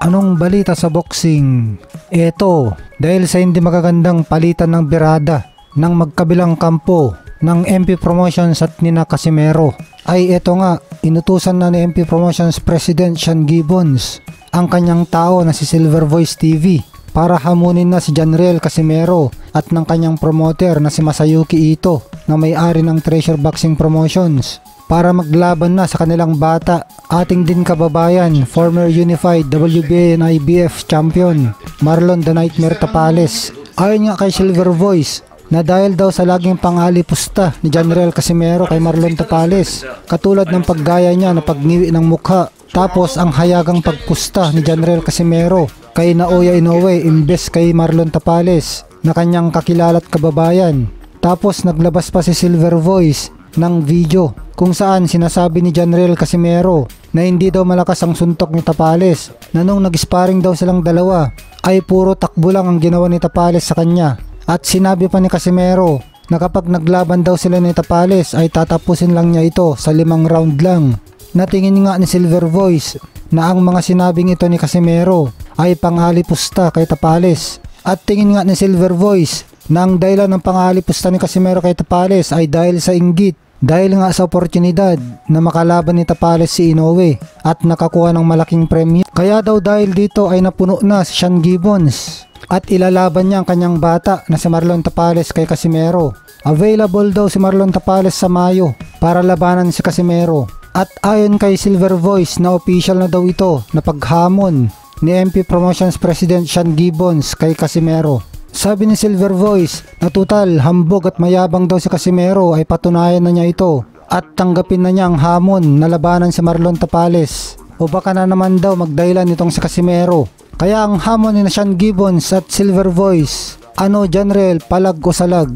Anong balita sa boxing? Eto, dahil sa hindi magagandang palitan ng birada ng magkabilang kampo ng MP Promotions at nina Casimero, ay eto nga, inutusan na ni MP Promotions President Sean Gibbons ang kanyang tao na si Silver Voice TV para hamunin na si Janriel Casimero at ng kanyang promoter na si Masayuki Ito na may-ari ng Treasure Boxing Promotions para maglaban na sa kanilang bata, ating din kababayan, former Unified WBA and IBF champion Marlon The Nightmare Tapales. Ayon nga kay Silver Voice na dahil daw sa laging pangalipusta ni Janriel Casimero kay Marlon Tapales, katulad ng paggaya niya na pagniwi ng mukha, tapos ang hayagang pagpusta ni Janriel Casimero kay Naoya Inoue imbes kay Marlon Tapales na kanyang kakilala at kababayan. Tapos naglabas pa si Silver Voice ng video kung saan sinasabi ni Janriel Casimero na hindi daw malakas ang suntok ni Tapales, na nung nag-sparring daw silang dalawa ay puro takbo lang ang ginawa ni Tapales sa kanya. At sinabi pa ni Casimero na kapag naglaban daw sila ni Tapales ay tatapusin lang niya ito sa 5 round lang. Natingin nga ni Silver Voice na ang mga sinabing ito ni Casimero ay pangalipusta kay Tapales. At tingin nga ni Silver Voice na ang dahilan ng pangalipusta ni Casimero kay Tapales ay dahil sa inggit, dahil nga sa oportunidad na makalaban ni Tapales si Inoue at nakakuha ng malaking premyo. Kaya daw dahil dito ay napuno na si Sean Gibbons at ilalaban niya ang kanyang bata na si Marlon Tapales kay Casimero. Available daw si Marlon Tapales sa Mayo para labanan si Casimero. At ayon kay Silver Voice na official na daw ito na paghamon ni MP Promotions President Sean Gibbons kay Casimero. Sabi ni Silver Voice na total hambog at mayabang daw si Casimero ay patunayan na niya ito at tanggapin na niya ang hamon na labanan si Marlon Tapales. O baka na naman daw magdahilan itong si Casimero. Kaya ang hamon ni Sean Gibbons at Silver Voice, ano Janriel, palag o salag?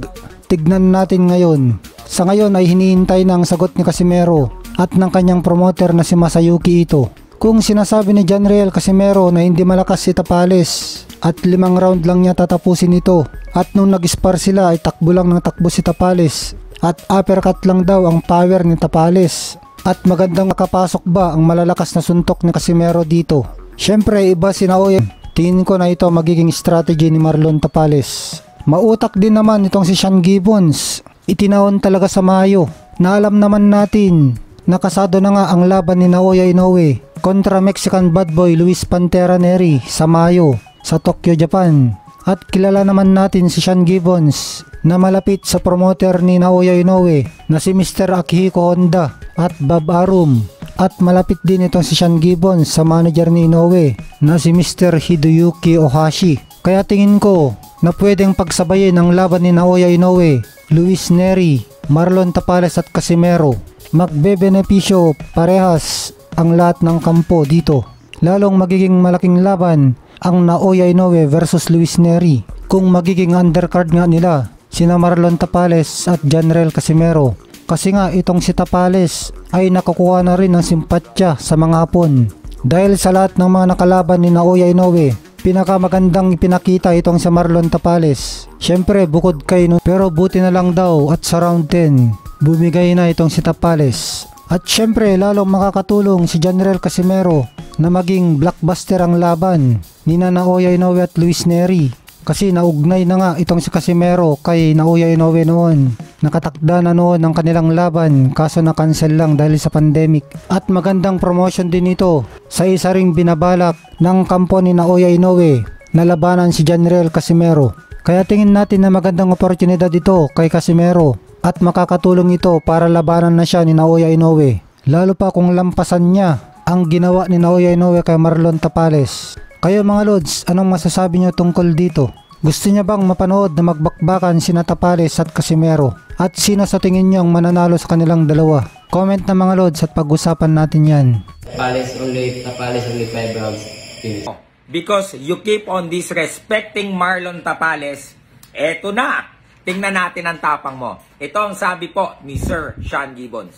Tignan natin ngayon. Sa ngayon ay hinihintay na ang sagot ni Casimero at ng kanyang promoter na si Masayuki Ito. Kung sinasabi ni Janriel Casimero na hindi malakas si Tapales at 5 round lang niya tatapusin ito, at nung nag-spar sila ay takbo lang ng takbo si Tapales at uppercut lang daw ang power ni Tapales, at magandang makapasok ba ang malalakas na suntok ni Casimero dito? Syempre iba si Naoya. Tingin ko na ito magiging strategy ni Marlon Tapales. Mautak din naman itong si Sean Gibbons. Itinahon talaga sa Mayo na alam naman natin nakasado na nga ang laban ni Naoya Inoue kontra Mexican bad boy Luis Pantera Neri sa Mayo sa Tokyo, Japan. At kilala naman natin si Sean Gibbons na malapit sa promoter ni Naoya Inoue na si Mr. Akihiko Honda at Bob Arum. At malapit din itong si Sean Gibbons sa manager ni Inoue na si Mr. Hideyuki Ohashi. Kaya tingin ko na pwedeng pagsabayin ang laban ni Naoya Inoue, Luis Neri, Marlon Tapales at Casimero. Magbebenepisyo parehas ang lahat ng kampo dito. Lalong magiging malaking laban ang Naoya Inoue versus Luis Neri kung magiging undercard nga nila sina Marlon Tapales at Janriel Casimero. Kasi nga itong si Tapales ay nakakuha na rin ng simpatya sa mga Hapon. Dahil sa lahat ng mga nakalaban ni Naoya Inoue, pinakamagandang ipinakita itong si Marlon Tapales. Syempre bukod kay pero buti na lang daw at sa round 10 bumigay na itong si Tapales. At syempre lalong makakatulong si Janriel Casimero na maging blockbuster ang laban ni Naoya Inoue at Luis Neri. Kasi naugnay na nga itong si Casimero kay Naoya Inoue noon. Nakatakda na noon ang kanilang laban kaso na-cancel lang dahil sa pandemic. At magandang promotion din ito sa isa ring binabalak ng kampo ni Naoya Inoue na labanan si Janriel Casimero. Kaya tingin natin na magandang oportunidad ito kay Casimero at makakatulong ito para labanan na siya ni Naoya Inoue. Lalo pa kung lampasan niya ang ginawa ni Naoya Inoue kay Marlon Tapales. Kayo mga Lods, anong masasabi niyo tungkol dito? Gusto niya bang mapanood na magbakbakan sina Tapales at Casimero? At sino sa tingin niyo ang mananalo sa kanilang dalawa? Comment na mga Lods at pag-usapan natin yan. Tapales only 5 rounds finish. Because you keep on disrespecting Marlon Tapales, eto na! Tingnan natin ang tapang mo. Ito ang sabi po ni Sir Sean Gibbons.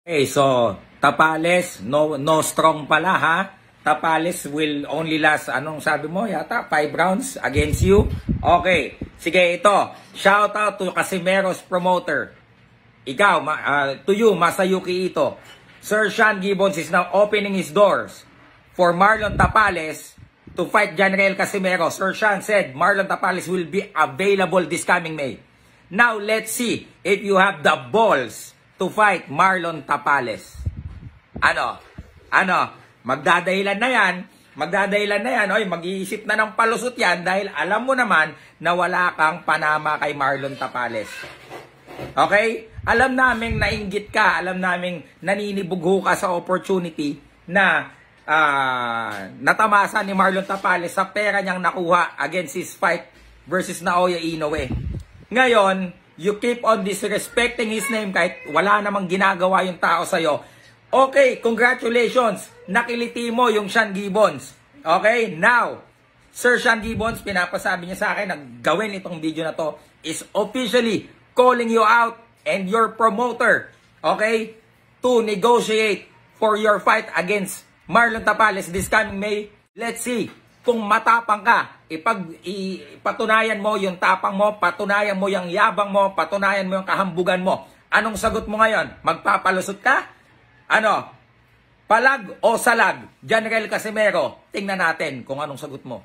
Okay, so Tapales, no strong pala ha. Tapales will only last, anong sabi mo yata, 5 rounds against you. Okay, sige ito. Shout out to Casimero's promoter. ikaw, to you, Masayuki Ito, Sir Sean Gibbons is now opening his doors for Marlon Tapales to fight Janriel Casimero. Sir Sean said Marlon Tapales will be available this coming May. Now, let's see if you have the balls to fight Marlon Tapales. Ano? Magdadahilan na yan. Oy, mag-iisip na ng palusot yan dahil alam mo naman na wala kang panama kay Marlon Tapales. Okay? Alam naming nainggit ka, alam naming naninibugho ka sa opportunity na natamasa ni Marlon Tapales sa pera niyang nakuha against his fight versus Naoya Inoue. Ngayon, you keep on disrespecting his name kahit wala namang ginagawa yung tao sa'yo. Okay, congratulations! Nakiliti mo yung Sean Gibbons. Okay, now, Sir Sean Gibbons, pinapasabi niya sa akin na gawin itong video na to is officially calling you out and your promoter, okay, to negotiate for your fight against Marlon Tapales this coming May. Let's see kung matapang ka, ipatunayan mo yung tapang mo, patunayan mo yung yabang mo, patunayan mo yung kahambugan mo. Anong sagot mo ngayon? Magpapalusot ka? Ano? Palag o salag? Janriel Casimero, tingnan natin kung anong sagot mo.